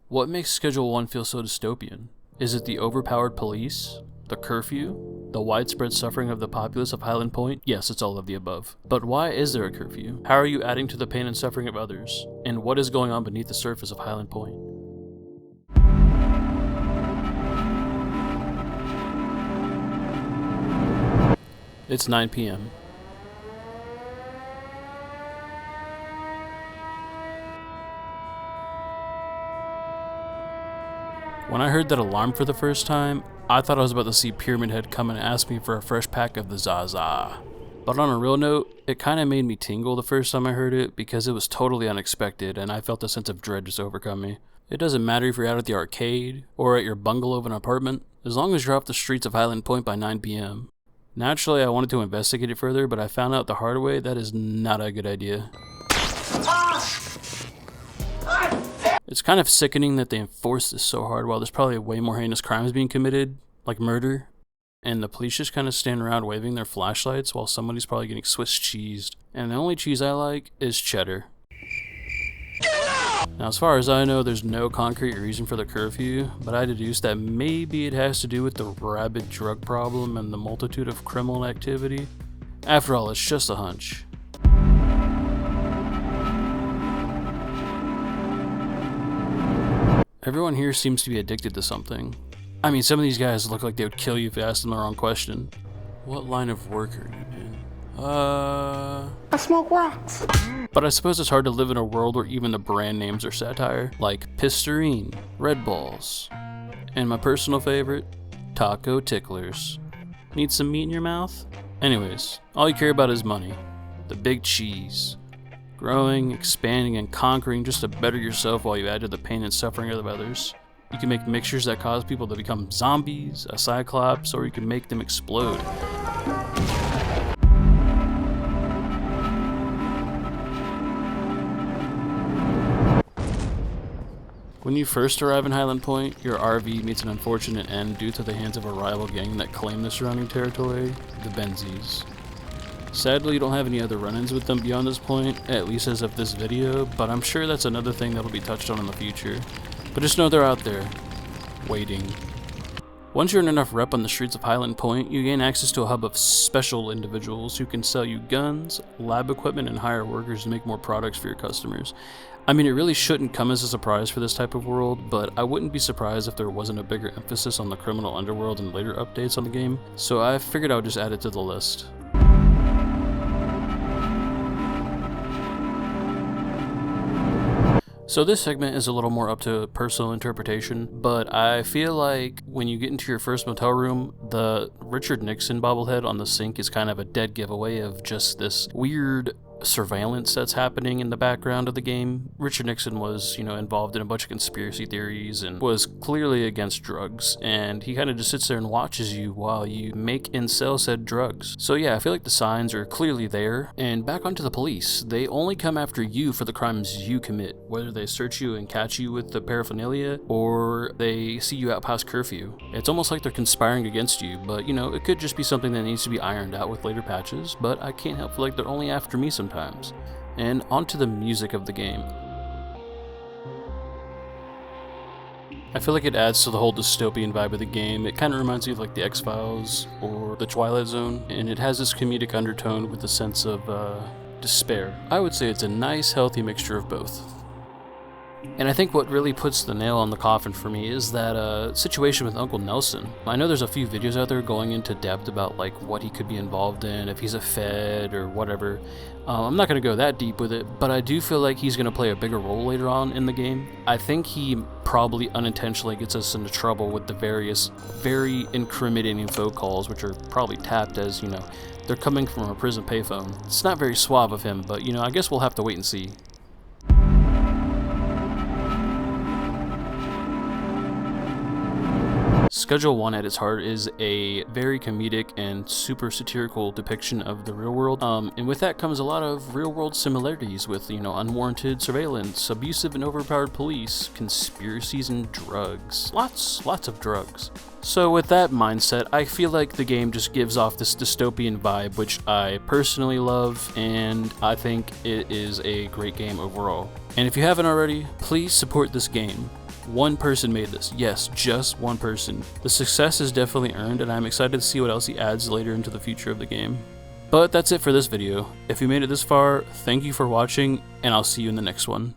What makes Schedule 1 feel so dystopian? Is it the overpowered police? The curfew? The widespread suffering of the populace of Highland Point? Yes, it's all of the above. But why is there a curfew? How are you adding to the pain and suffering of others? And what is going on beneath the surface of Highland Point? It's 9 p.m. When I heard that alarm for the first time, I thought I was about to see Pyramid Head come and ask me for a fresh pack of the Zaza. But on a real note, it kinda made me tingle the first time I heard it because it was totally unexpected and I felt a sense of dread just overcome me. It doesn't matter if you're out at the arcade or at your bungalow of an apartment, as long as you're off the streets of Highland Point by 9 p.m. Naturally, I wanted to investigate it further, but I found out the hard way that is not a good idea. It's kind of sickening that they enforce this so hard while there's probably way more heinous crimes being committed, like murder, and the police just kind of stand around waving their flashlights while somebody's probably getting Swiss cheesed. And the only cheese I like is cheddar. Now, as far as I know, there's no concrete reason for the curfew, but I deduce that maybe it has to do with the rabid drug problem and the multitude of criminal activity. After all, it's just a hunch. Everyone here seems to be addicted to something. I mean, some of these guys look like they would kill you if you asked them the wrong question. What line of work are you in? I smoke rocks. But I suppose it's hard to live in a world where even the brand names are satire, like Pisterine, Red Balls, and my personal favorite, Taco Ticklers. Need some meat in your mouth? Anyways, all you care about is money. The big cheese. Growing, expanding, and conquering just to better yourself while you add to the pain and suffering of others. You can make mixtures that cause people to become zombies, a cyclops, or you can make them explode. When you first arrive in Highland Point, your RV meets an unfortunate end due to the hands of a rival gang that claim the surrounding territory, the Benzies. Sadly, you don't have any other run-ins with them beyond this point, at least as of this video, but I'm sure that's another thing that'll be touched on in the future. But just know they're out there, waiting. Once you're in enough rep on the streets of Highland Point, you gain access to a hub of special individuals who can sell you guns, lab equipment, and hire workers to make more products for your customers. I mean, it really shouldn't come as a surprise for this type of world, but I wouldn't be surprised if there wasn't a bigger emphasis on the criminal underworld in later updates on the game, so I figured I would just add it to the list. So this segment is a little more up to personal interpretation, but I feel like when you get into your first motel room, the Richard Nixon bobblehead on the sink is kind of a dead giveaway of just this weird surveillance that's happening in the background of the game. Richard Nixon was, involved in a bunch of conspiracy theories and was clearly against drugs, and he kind of just sits there and watches you while you make and sell said drugs. So yeah, I feel like the signs are clearly there. And back onto the police, they only come after you for the crimes you commit, whether they search you and catch you with the paraphernalia or they see you out past curfew. It's almost like they're conspiring against you, but it could just be something that needs to be ironed out with later patches, but I can't help feel like they're only after me sometimes. And onto the music of the game. I feel like it adds to the whole dystopian vibe of the game. It kind of reminds me of like the X-Files or the Twilight Zone, and it has this comedic undertone with a sense of despair. I would say it's a nice, healthy mixture of both. And I think what really puts the nail on the coffin for me is that situation with Uncle Nelson. I know there's a few videos out there going into depth about like what he could be involved in, if he's a Fed or whatever. I'm not going to go that deep with it, but I do feel like he's going to play a bigger role later on in the game. I think he probably unintentionally gets us into trouble with the various very incriminating phone calls, which are probably tapped as, they're coming from a prison payphone. It's not very suave of him, but I guess we'll have to wait and see. Schedule 1 at its heart is a very comedic and super satirical depiction of the real world, and with that comes a lot of real world similarities with, unwarranted surveillance, abusive and overpowered police, conspiracies, and drugs. Lots of drugs. So with that mindset, I feel like the game just gives off this dystopian vibe, which I personally love, and I think it is a great game overall. And if you haven't already, please support this game. One person made this. Yes, just one person. The success is definitely earned, and I'm excited to see what else he adds later into the future of the game. But that's it for this video. If you made it this far, thank you for watching, and I'll see you in the next one.